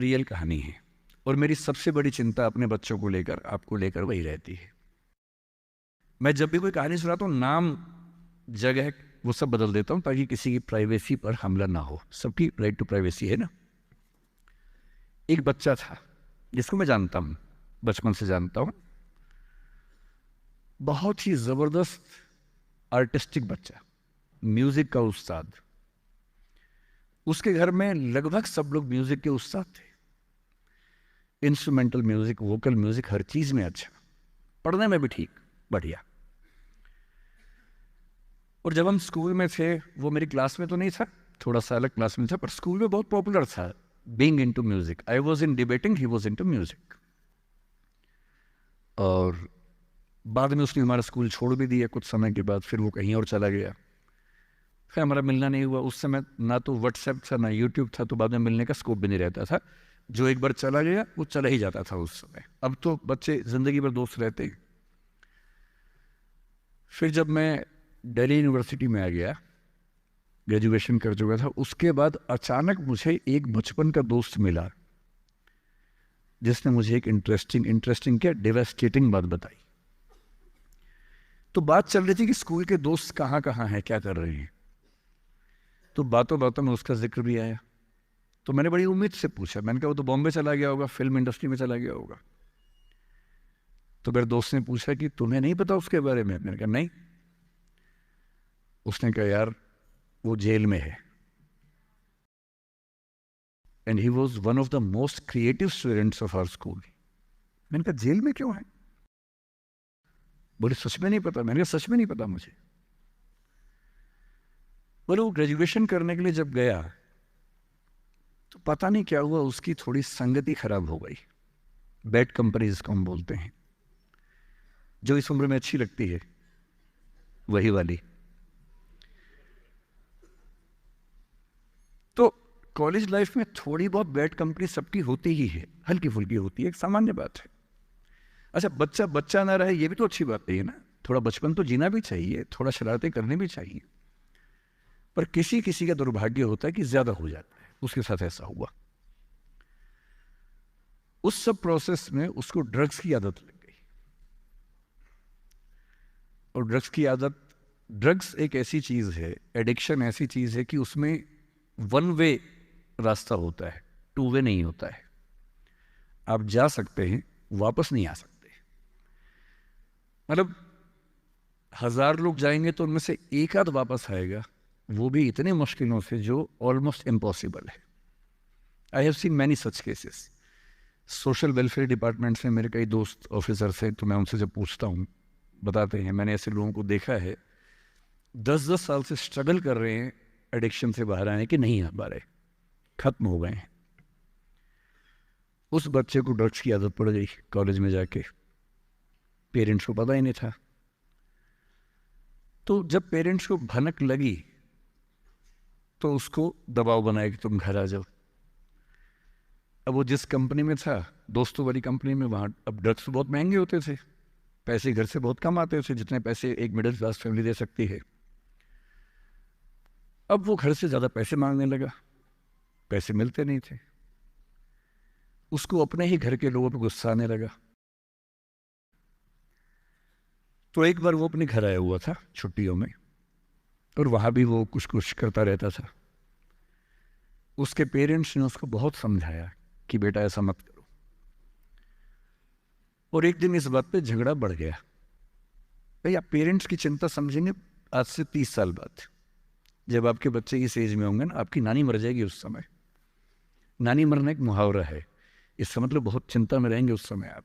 Real कहानी है और मेरी सबसे बड़ी चिंता अपने बच्चों को लेकर, आपको लेकर वही रहती है। मैं जब भी कोई कहानी सुनाता हूँ, नाम, जगह, वो सब बदल देता हूँ ताकि किसी की प्राइवेसी पर हमला ना हो। सबकी राइट टू प्राइवेसी है ना। एक बच्चा था जिसको मैं जानता हूँ, बचपन से जानता हूँ, बहुत ही जबरदस्त आर्टिस्टिक बच्चा, म्यूजिक का उस्ताद। उसके घर में लगभग सब लोग म्यूजिक के उस्ताद थे। इंस्ट्रूमेंटल म्यूजिक, वोकल म्यूजिक, हर चीज में अच्छा, पढ़ने में भी ठीक, बढ़िया। और जब हम स्कूल में थे, वो मेरी क्लास में तो नहीं था, थोड़ा सा अलग क्लास में था, पर स्कूल में बहुत पॉपुलर था, being into music. I was in debating, he was into music. और बाद में उसने हमारा स्कूल छोड़ भी दिया कुछ समय के बाद, फिर वो कहीं और चला गया, फिर हमारा मिलना नहीं हुआ। उस समय ना तो व्हाट्सएप था ना यूट्यूब था, तो बाद में मिलने का स्कोप भी नहीं रहता था। जो एक बार चला गया वो चला ही जाता था उस समय। अब तो बच्चे जिंदगी भर दोस्त रहते हैं। फिर जब मैं दिल्ली यूनिवर्सिटी में आ गया, ग्रेजुएशन कर चुका था, उसके बाद अचानक मुझे एक बचपन का दोस्त मिला जिसने मुझे एक इंटरेस्टिंग क्या, डेवास्टेटिंग बात बताई। तो बात चल रही थी कि स्कूल के दोस्त कहाँ कहाँ हैं, क्या कर रहे हैं। तो बातों बातों में उसका जिक्र भी आया। तो मैंने बड़ी उम्मीद से पूछा, मैंने कहा वो तो बॉम्बे चला गया होगा, फिल्म इंडस्ट्री में चला गया होगा। तो मेरे दोस्त ने पूछा कि तुम्हें नहीं पता उसके बारे में? मैंने कहा नहीं। उसने कहा यार वो जेल में है, and he was one of the most creative students of our school. मैंने कहा जेल में क्यों है? बोले सच में नहीं पता। मैंने कहा सच में नहीं पता मुझे। बोले वो ग्रेजुएशन करने के लिए जब गया तो पता नहीं क्या हुआ, उसकी थोड़ी संगति खराब हो गई। बैड कंपनी जिसको हम बोलते हैं, जो इस उम्र में अच्छी लगती है, वही वाली। तो कॉलेज लाइफ में थोड़ी बहुत बैड कंपनी सबकी होती ही है, हल्की फुल्की होती है, एक सामान्य बात है। अच्छा, बच्चा बच्चा ना रहे ये भी तो अच्छी बात नहीं है ना। थोड़ा बचपन तो जीना भी चाहिए, थोड़ा शरारतें करनी भी चाहिए। पर किसी किसी का दुर्भाग्य होता है कि ज्यादा हो जाता है, उसके साथ ऐसा हुआ। उस सब प्रोसेस में उसको ड्रग्स की आदत लग गई। और ड्रग्स की आदत, ड्रग्स एक ऐसी चीज है, एडिक्शन ऐसी चीज है कि उसमें वन वे रास्ता होता है, टू वे नहीं होता है। आप जा सकते हैं, वापस नहीं आ सकते। मतलब 1000 लोग जाएंगे तो उनमें से एक आध वापस आएगा, वो भी इतने मुश्किलों से जो ऑलमोस्ट इम्पॉसिबल है। I have seen many such cases. Social welfare department से मेरे कई दोस्त ऑफिसर्स हैं, तो मैं उनसे जब पूछता हूँ, बताते हैं मैंने ऐसे लोगों को देखा है 10-10 साल से स्ट्रगल कर रहे हैं एडिक्शन से बाहर आने के, नहीं आ पा रहे, खत्म हो गए हैं। उस बच्चे को ड्रग्स की आदत पड़ गई कॉलेज में जाके, पेरेंट्स को पता ही नहीं था। तो जब पेरेंट्स को भनक लगी तो उसको दबाव बनाया कि तुम घर आ जाओ। अब वो जिस कंपनी में था, दोस्तों वाली कंपनी में, वहाँ अब ड्रग्स बहुत महंगे होते थे, पैसे घर से बहुत कम आते थे, जितने पैसे एक मिडिल क्लास फैमिली दे सकती है। अब वो घर से ज़्यादा पैसे मांगने लगा, पैसे मिलते नहीं थे। उसको अपने ही घर के लोगों पर गुस्सा आने लगा। तो एक बार वो अपने घर आया हुआ था छुट्टियों में, और वहाँ भी वो कुछ कुछ करता रहता था। उसके पेरेंट्स ने उसको बहुत समझाया कि बेटा ऐसा मत करो। और एक दिन इस बात पे झगड़ा बढ़ गया। भाई आप पेरेंट्स की चिंता समझेंगे आज से 30 साल बाद, जब आपके बच्चे इस एज में होंगे ना, आपकी नानी मर जाएगी उस समय। नानी मरना एक मुहावरा है, इसका मतलब बहुत चिंता में रहेंगे उस समय आप।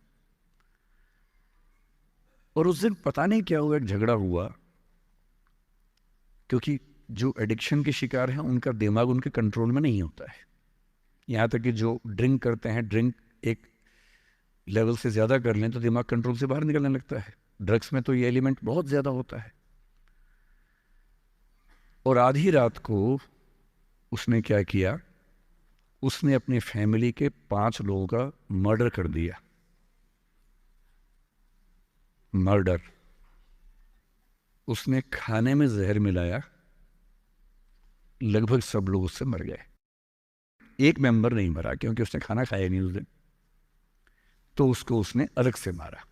और उस दिन पता नहीं क्या हुआ, एक झगड़ा हुआ, क्योंकि जो एडिक्शन के शिकार हैं उनका दिमाग उनके कंट्रोल में नहीं होता है। यहाँ तक कि जो ड्रिंक करते हैं, ड्रिंक एक लेवल से ज़्यादा कर लें तो दिमाग कंट्रोल से बाहर निकलने लगता है। ड्रग्स में तो ये एलिमेंट बहुत ज़्यादा होता है। और आधी रात को उसने क्या किया, उसने अपनी फैमिली के 5 लोगों का मर्डर कर दिया। मर्डर। उसने खाने में जहर मिलाया, लगभग सब लोग उससे मर गए। एक मेंबर नहीं मरा क्योंकि उसने खाना खाया नहीं उस दिन, तो उसको उसने अलग से मारा।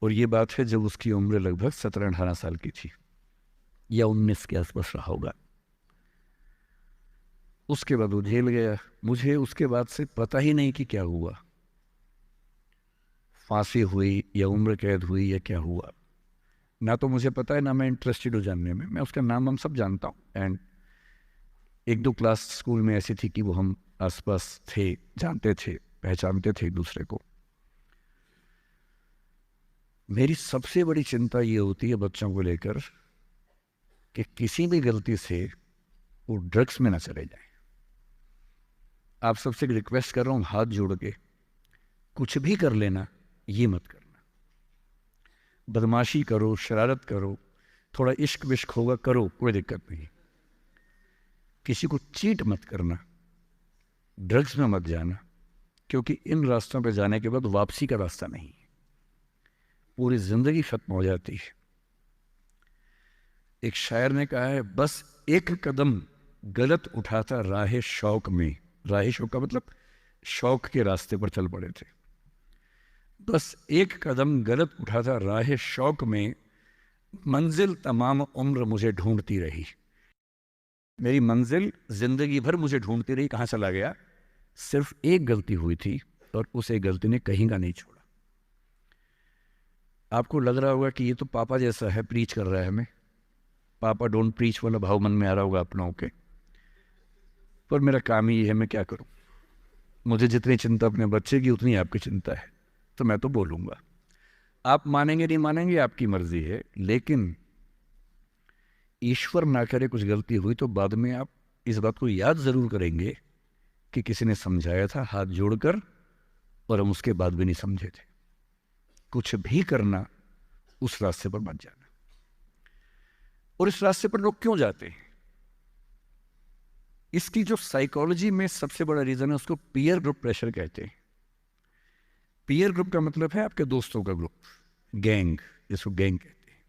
और ये बात है जब उसकी उम्र लगभग 17-18 साल की थी या 19 के आसपास रहा होगा। उसके बाद वो जेल गया। मुझे उसके बाद से पता ही नहीं कि क्या हुआ, फांसी हुई या उम्र कैद हुई या क्या हुआ, ना तो मुझे पता है ना मैं इंटरेस्टेड हूँ जानने में। मैं उसका नाम हम सब जानता हूँ, एंड एक दो क्लास स्कूल में ऐसी थी कि वो हम आसपास थे, जानते थे, पहचानते थे एक दूसरे को। मेरी सबसे बड़ी चिंता ये होती है बच्चों को लेकर कि किसी भी गलती से वो ड्रग्स में ना चले जाए। आप सबसे रिक्वेस्ट कर रहा हूँ हाथ जोड़ के, कुछ भी कर लेना, ये मत करना। बदमाशी करो, शरारत करो, थोड़ा इश्क विश्क होगा करो, कोई दिक्कत नहीं। किसी को चीट मत करना, ड्रग्स में मत जाना, क्योंकि इन रास्तों पे जाने के बाद वापसी का रास्ता नहीं है, पूरी जिंदगी खत्म हो जाती है। एक शायर ने कहा है, बस एक कदम गलत उठाता राह शौक में, राह शौक का मतलब शौक के रास्ते पर चल पड़े थे। बस एक कदम गलत उठाता राह शौक में, मंजिल तमाम उम्र मुझे ढूंढती रही। मेरी मंजिल जिंदगी भर मुझे ढूंढती रही, कहाँ चला गया? सिर्फ एक गलती हुई थी और उस एक गलती ने कहीं का नहीं छोड़ा। आपको लग रहा होगा कि ये तो पापा जैसा है, प्रीच कर रहा है हमें, पापा डोंट प्रीच वाला भाव मन में आ रहा होगा अपनों के, पर मेरा काम ही ये है, मैं क्या करूं। मुझे जितनी चिंता अपने बच्चे की उतनी आपकी चिंता है, तो मैं तो बोलूंगा। आप मानेंगे नहीं मानेंगे आपकी मर्जी है, लेकिन ईश्वर ना करे कुछ गलती हुई तो बाद में आप इस बात को याद जरूर करेंगे कि किसी ने समझाया था हाथ जोड़कर, और हम उसके बाद भी नहीं समझे थे। कुछ भी करना, उस रास्ते पर मत जाना। और इस रास्ते पर लोग क्यों जाते हैं? इसकी जो साइकोलॉजी में सबसे बड़ा रीजन है, उसको पीयर ग्रुप प्रेशर कहते हैं। पीयर ग्रुप का मतलब है आपके दोस्तों का ग्रुप, गैंग, जिसको गैंग कहते हैं।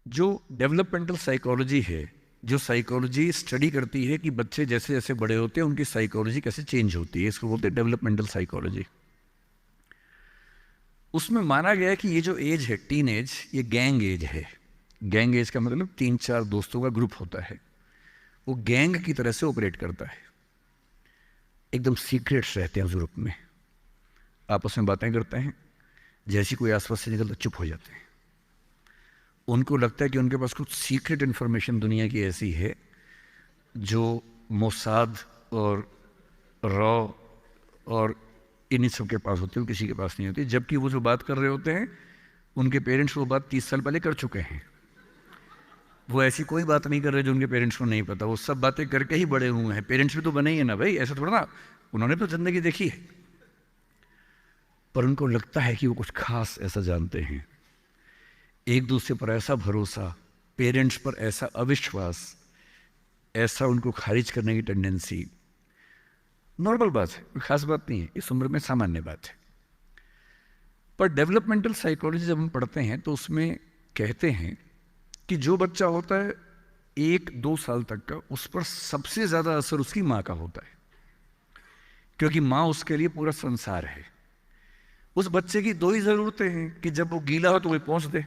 जो डेवलपमेंटल साइकोलॉजी है, जो साइकोलॉजी स्टडी करती है कि बच्चे जैसे जैसे बड़े होते हैं उनकी साइकोलॉजी कैसे चेंज होती है, इसको बोलते हैं डेवलपमेंटल साइकोलॉजी। उसमें माना गया है कि ये जो एज है, टीन एज, ये गैंग एज है। गैंग एज का मतलब 3-4 दोस्तों का ग्रुप होता है, वो गैंग की तरह से ऑपरेट करता है। एकदम सीक्रेट्स रहते हैं उस ग्रुप में, आपस में बातें करते हैं, जैसी कोई आसपास से निकलता चुप हो जाते हैं। उनको लगता है कि उनके पास कुछ सीक्रेट इन्फॉर्मेशन दुनिया की ऐसी है जो मोसाद और रॉ और इन्हीं सब के पास होती है, किसी के पास नहीं होती। जबकि वो जो बात कर रहे होते हैं उनके पेरेंट्स वो बात 30 साल पहले कर चुके हैं। वो ऐसी कोई बात नहीं कर रहे जो उनके पेरेंट्स को नहीं पता, वो सब बातें करके ही बड़े हुए हैं। पेरेंट्स भी तो बने ही है ना भाई, ऐसा थोड़ा ना, उन्होंने तो जिंदगी देखी है। पर उनको लगता है कि वो कुछ खास ऐसा जानते हैं। एक दूसरे पर ऐसा भरोसा, पेरेंट्स पर ऐसा अविश्वास, ऐसा उनको खारिज करने की टेंडेंसी, नॉर्मल बात है, कोई खास बात नहीं है, इस उम्र में सामान्य बात है। पर डेवलपमेंटल साइकोलॉजी जब हम पढ़ते हैं तो उसमें कहते हैं कि जो बच्चा होता है 1-2 साल तक का, उस पर सबसे ज़्यादा असर उसकी माँ का होता है, क्योंकि माँ उसके लिए पूरा संसार है। उस बच्चे की 2 ही ज़रूरतें हैं कि जब वो गीला हो तो वो पहुँच दे,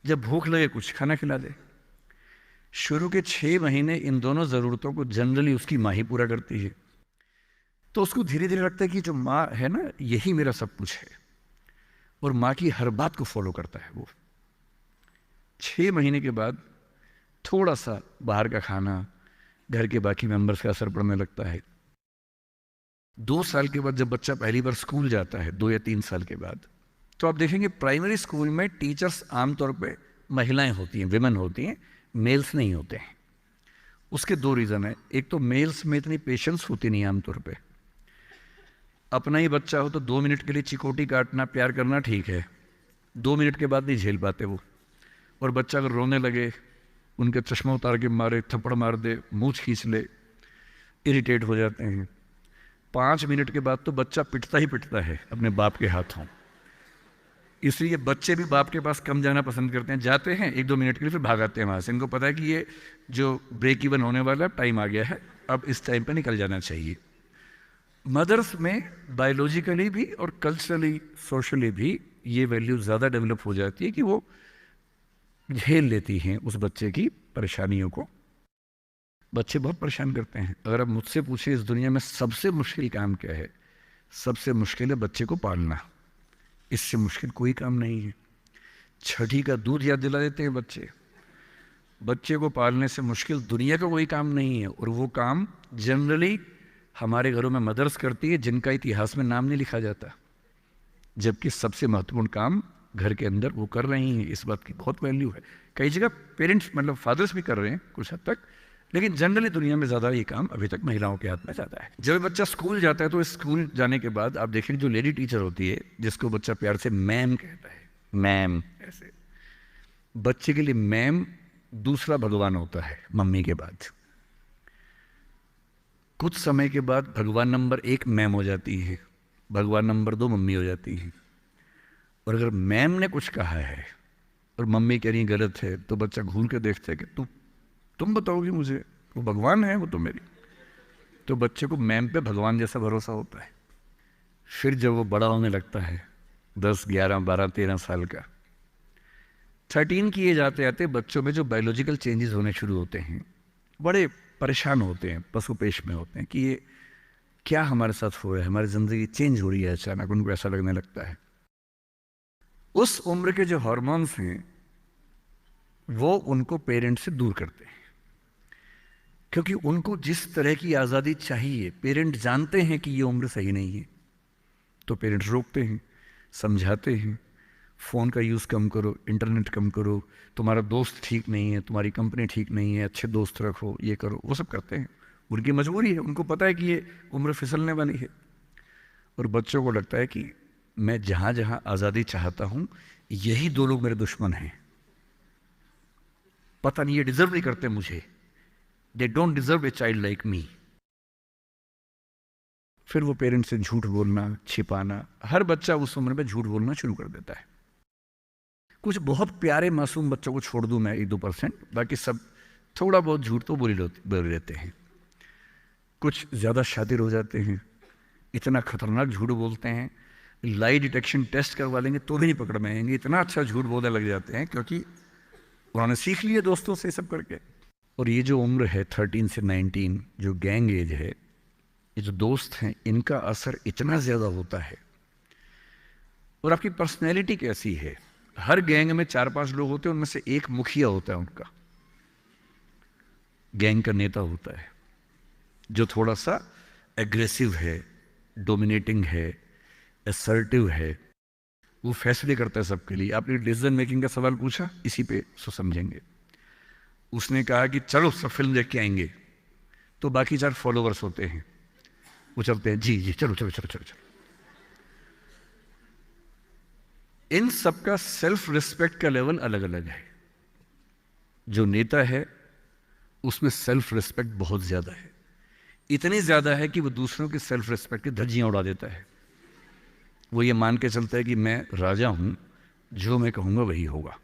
जब भूख लगे कुछ खाना खिला दे। शुरू के 6 महीने इन दोनों ज़रूरतों को जनरली उसकी माँ ही पूरा करती है। तो उसको धीरे धीरे लगता है कि जो माँ है ना, यही मेरा सब कुछ है, और माँ की हर बात को फॉलो करता है वो। 6 महीने के बाद थोड़ा सा बाहर का खाना, घर के बाकी मेंबर्स का असर पड़ने लगता है। 2 साल के बाद जब बच्चा पहली बार स्कूल जाता है, 2 या 3 साल के बाद, तो आप देखेंगे प्राइमरी स्कूल में टीचर्स आमतौर पे महिलाएं होती हैं, विमेन होती हैं, मेल्स नहीं होते हैं। उसके 2 रीज़न है। एक तो मेल्स में इतनी पेशेंस होती नहीं आमतौर पे। अपना ही बच्चा हो तो 2 मिनट के लिए चिकोटी काटना, प्यार करना ठीक है, 2 मिनट के बाद नहीं झेल पाते वो। और बच्चा अगर रोने लगे, उनके चश्मा उतार के मारे, थप्पड़ मार दे, मूंछ खींच ले, इरिटेट हो जाते हैं। 5 मिनट के बाद तो बच्चा पिटता ही पिटता है अपने बाप के हाथों। इसलिए बच्चे भी बाप के पास कम जाना पसंद करते हैं, जाते हैं 1-2 मिनट के लिए फिर भाग आते हैं वहाँ से। इनको पता है कि ये जो ब्रेक इवन होने वाला टाइम आ गया है, अब इस टाइम पर निकल जाना चाहिए। मदर्स में बायोलॉजिकली भी और कल्चरली सोशली भी ये वैल्यू ज़्यादा डेवलप हो जाती है कि वो झेल लेती हैं उस बच्चे की परेशानियों को। बच्चे बहुत परेशान करते हैं। अगर आप मुझसे पूछे इस दुनिया में सबसे मुश्किल काम क्या है, सबसे मुश्किल है बच्चे को पालना। इससे मुश्किल कोई काम नहीं है। छठी का दूध याद दिला देते हैं बच्चे। बच्चे को पालने से मुश्किल दुनिया का कोई काम नहीं है, और वो काम जनरली हमारे घरों में मदर्स करती है, जिनका इतिहास में नाम नहीं लिखा जाता, जबकि सबसे महत्वपूर्ण काम घर के अंदर वो कर रही हैं। इस बात की बहुत वैल्यू है। कई जगह पेरेंट्स मतलब फादर्स भी कर रहे हैं कुछ हद तक, लेकिन जनरली दुनिया में ज़्यादा ये काम अभी तक महिलाओं के हाथ में ज़्यादा है। जब बच्चा स्कूल जाता है तो स्कूल जाने के बाद आप देखें जो लेडी टीचर होती है, जिसको बच्चा प्यार से मैम कहता है, मैम, ऐसे बच्चे के लिए मैम दूसरा भगवान होता है मम्मी के बाद। कुछ समय के बाद भगवान नंबर 1 मैम हो जाती है, भगवान नंबर 2 मम्मी हो जाती है। और अगर मैम ने कुछ कहा है और मम्मी कह रही गलत है, तो बच्चा घूर के देखता है कि तुम बताओगी मुझे, वो भगवान है वो तो मेरी। तो बच्चे को मैम पे भगवान जैसा भरोसा होता है। फिर जब वो बड़ा होने लगता है 10, 11, 12, 13 साल का, 13 की एज आते आते बच्चों में जो बायोलॉजिकल चेंजेस होने शुरू होते हैं, बड़े परेशान होते हैं, पशुपेश में होते हैं कि ये क्या हमारे साथ हो रहा है, हमारी ज़िंदगी चेंज हो रही है। अचानक उनको ऐसा लगने लगता है। उस उम्र के जो हार्मोन्स हैं वो उनको पेरेंट्स से दूर करते हैं, क्योंकि उनको जिस तरह की आज़ादी चाहिए, पेरेंट जानते हैं कि ये उम्र सही नहीं है, तो पेरेंट्स रोकते हैं, समझाते हैं, फ़ोन का यूज़ कम करो, इंटरनेट कम करो, तुम्हारा दोस्त ठीक नहीं है, तुम्हारी कंपनी ठीक नहीं है, अच्छे दोस्त रखो, ये करो, वो सब करते हैं। उनकी मजबूरी है, उनको पता है कि ये उम्र फिसलने वाली है। और बच्चों को लगता है कि मैं जहाँ जहाँ आज़ादी चाहता हूँ, यही 2 लोग मेरे दुश्मन हैं, पता नहीं ये डिज़र्व नहीं करते मुझे, they don't deserve a child like me. फिर वो पेरेंट्स से झूठ बोलना, छिपाना, हर बच्चा उस उम्र में झूठ बोलना शुरू कर देता है। कुछ बहुत प्यारे मासूम बच्चों को छोड़ दूं मैं 1-2%, बाकी सब थोड़ा बहुत झूठ तो बोल लेते हैं। कुछ ज़्यादा शातिर हो जाते हैं, इतना खतरनाक झूठ बोलते हैं, लाई डिटेक्शन टेस्ट करवा लेंगे तो भी नहीं पकड़ में आएंगे, इतना अच्छा झूठ बोलने लग जाते हैं, क्योंकि उन्होंने सीख लिया दोस्तों से सब करके। और ये जो उम्र है 13 से 19, जो गैंग एज है, ये जो दोस्त हैं, इनका असर इतना ज़्यादा होता है। और आपकी पर्सनैलिटी कैसी है, हर गैंग में 4-5 लोग होते हैं, उनमें से एक मुखिया होता है, उनका गैंग का नेता होता है, जो थोड़ा सा एग्रेसिव है, डोमिनेटिंग है, असर्टिव है, वो फैसले करता है सबके लिए। आपने डिसीजन मेकिंग का सवाल पूछा, इसी पे सो समझेंगे। उसने कहा कि चलो सब फिल्म देख के आएंगे, तो बाकी 4 फॉलोवर्स होते हैं, वो चलते हैं, जी जी चलो चलो चलो चलो चलो। इन सबका सेल्फ रिस्पेक्ट का लेवल अलग अलग है। जो नेता है उसमें सेल्फ रिस्पेक्ट बहुत ज्यादा है, इतनी ज्यादा है कि वो दूसरों की सेल्फ रिस्पेक्ट की धज्जियां उड़ा देता है। वो ये मान के चलता है कि मैं राजा हूं, जो मैं कहूंगा वही होगा।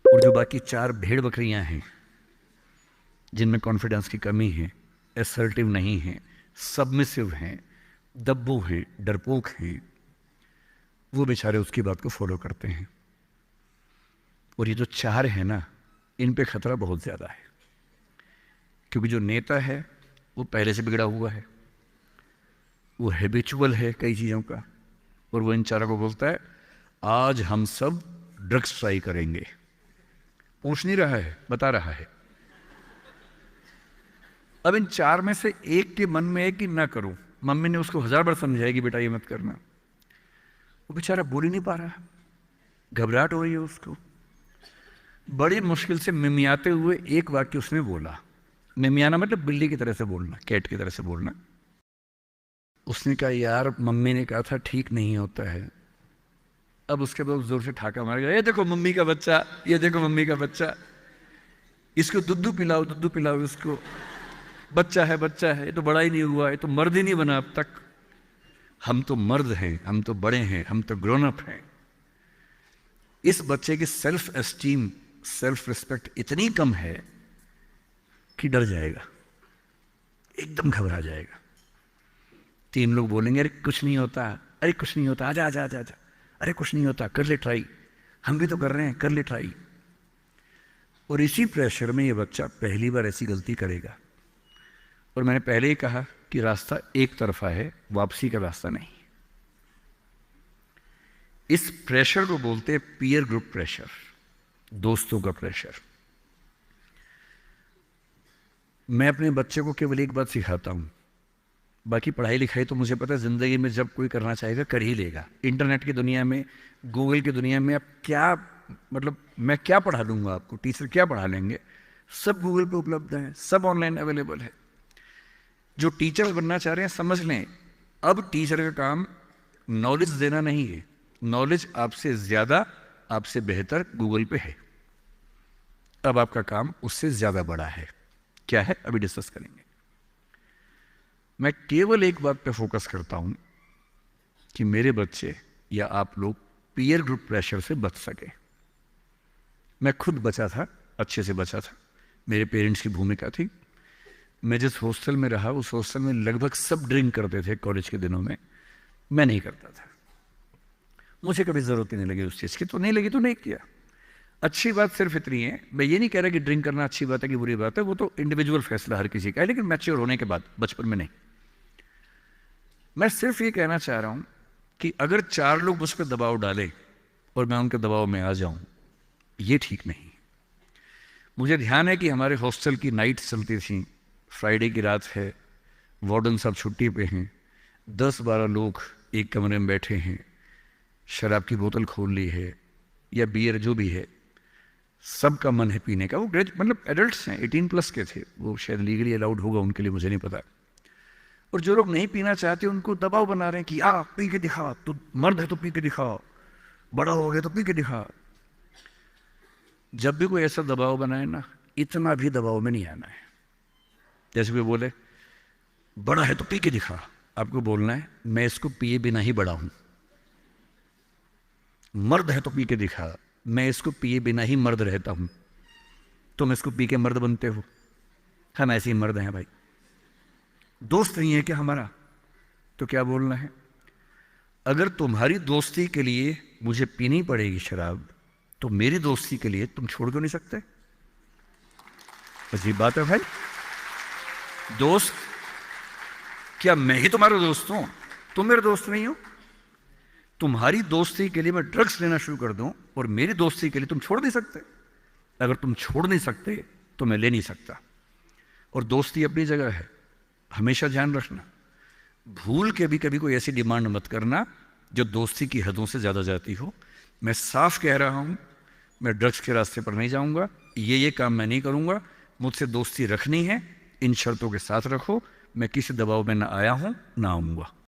और जो बाकी 4 भेड़ बकरियां हैं, जिनमें कॉन्फिडेंस की कमी है, असर्टिव नहीं है, सबमिसिव हैं, दब्बू हैं, डरपोक हैं, वो बेचारे उसकी बात को फॉलो करते हैं। और ये जो 4 है ना, इन पे खतरा बहुत ज़्यादा है, क्योंकि जो नेता है वो पहले से बिगड़ा हुआ है, वो हैबिचुअल है कई चीज़ों का, और वो इन 4 को बोलता है आज हम सब ड्रग्स ट्राई करेंगे। पूछ नहीं रहा है, बता रहा है। अब इन 4 में से एक के मन में है कि ना करो, मम्मी ने उसको 1000 बार समझाया कि बेटा ये मत करना, वो बेचारा बोल ही नहीं पा रहा, घबराहट हो रही है उसको। बड़ी मुश्किल से मिमियाते हुए एक वाक्य उसने बोला, मिमियाना मतलब बिल्ली की तरह से बोलना, कैट की तरह से बोलना। उसने कहा यार मम्मी ने कहा था ठीक नहीं होता है। अब उसके बाद जोर से ठाका मार गया, ये देखो मम्मी का बच्चा, ये देखो मम्मी का बच्चा, इसको दुद्धू पिलाओ इसको, बच्चा है, ये तो बड़ा ही नहीं हुआ, ये तो मर्द ही नहीं बना अब तक। हम तो मर्द हैं, हम तो बड़े हैं, हम तो ग्रोन अप हैं, इस बच्चे की सेल्फ एस्टीम, सेल्फ रिस्पेक्ट इतनी कम है कि डर जाएगा, एकदम घबरा जाएगा। 3 लोग बोलेंगे अरे कुछ नहीं होता, अरे कुछ नहीं होता, आजा आजा आजा आजा, अरे कुछ नहीं होता, कर ले ट्राई, हम भी तो कर रहे हैं, कर ले ट्राई। और इसी प्रेशर में ये बच्चा पहली बार ऐसी गलती करेगा। और मैंने पहले ही कहा कि रास्ता एक तरफा है, वापसी का रास्ता नहीं। इस प्रेशर को बोलते हैं पीयर ग्रुप प्रेशर, दोस्तों का प्रेशर। मैं अपने बच्चे को केवल एक बात सिखाता हूं, बाकी पढ़ाई लिखाई तो मुझे पता है जिंदगी में जब कोई करना चाहेगा कर ही लेगा। इंटरनेट की दुनिया में, गूगल की दुनिया में, अब क्या मतलब मैं क्या पढ़ा दूंगा आपको, टीचर क्या पढ़ा लेंगे, सब गूगल पे उपलब्ध है, सब ऑनलाइन अवेलेबल है। जो टीचर बनना चाह रहे हैं समझ लें, अब टीचर का काम नॉलेज देना नहीं है, नॉलेज आपसे ज्यादा, आपसे बेहतर गूगल पे है। अब आपका काम उससे ज्यादा बड़ा है। क्या है अभी डिस्कस करेंगे। मैं केवल एक बात पे फोकस करता हूं कि मेरे बच्चे या आप लोग पीयर ग्रुप प्रेशर से बच सके। मैं खुद बचा था, अच्छे से बचा था, मेरे पेरेंट्स की भूमिका थी। मैं जिस हॉस्टल में रहा उस हॉस्टल में लगभग सब ड्रिंक करते थे कॉलेज के दिनों में, मैं नहीं करता था। मुझे कभी जरूरत ही नहीं लगी उस चीज़ की, तो नहीं लगी तो नहीं किया। अच्छी बात सिर्फ इतनी है, मैं ये नहीं कह रहा कि ड्रिंक करना अच्छी बात है कि बुरी बात है, वो तो इंडिविजुअल फैसला हर किसी का है, लेकिन मैच्योर होने के बाद, बचपन में नहीं। मैं सिर्फ ये कहना चाह रहा हूं कि अगर 4 लोग मुझ पर दबाव डालें और मैं उनके दबाव में आ जाऊं, ये ठीक नहीं। मुझे ध्यान है कि हमारे हॉस्टल की नाइट चलती थी, फ्राइडे की रात है, वार्डन साहब छुट्टी पे हैं, 10-12 लोग एक कमरे में बैठे हैं, शराब की बोतल खोल ली है या बियर जो भी है, सबका मन है पीने का। वो मतलब एडल्ट्स हैं, 18+ के थे, वो शायद लीगली अलाउड होगा उनके लिए, मुझे नहीं पता। और जो लोग नहीं पीना चाहते उनको दबाव बना रहे हैं कि आ पी के दिखा, तू मर्द है तो पी के दिखा, बड़ा हो गया तो पी के दिखा। जब भी कोई ऐसा दबाव बनाए ना, इतना भी दबाव में नहीं आना है। जैसे कोई बोले बड़ा है तो पी के दिखा, आपको बोलना है मैं इसको पिए बिना ही बड़ा हूं। मर्द है तो पी के दिखा, मैं इसको पिए बिना ही मर्द रहता हूं। तुम इसको पी के मर्द बनते हो, हम ऐसे ही मर्द हैं भाई। दोस्त नहीं है क्या हमारा, तो क्या बोलना है, अगर तुम्हारी दोस्ती के लिए मुझे पीनी पड़ेगी शराब, तो मेरी दोस्ती के लिए तुम छोड़ क्यों नहीं सकते? अजीब बात है भाई। दोस्त, क्या मैं ही तुम्हारा दोस्त हूं? तुम मेरे दोस्त नहीं हो। तुम्हारी दोस्ती के लिए मैं ड्रग्स लेना शुरू कर दूं और मेरी दोस्ती के लिए तुम छोड़ नहीं सकते। अगर तुम छोड़ नहीं सकते तो मैं ले नहीं सकता। और दोस्ती अपनी जगह है, हमेशा ध्यान रखना। भूल के भी कभी कोई ऐसी डिमांड मत करना जो दोस्ती की हदों से ज़्यादा जाती हो। मैं साफ कह रहा हूं, मैं ड्रग्स के रास्ते पर नहीं जाऊंगा, ये काम मैं नहीं करूंगा। मुझसे दोस्ती रखनी है, इन शर्तों के साथ रखो। मैं किसी दबाव में ना आया हूं ना आऊंगा।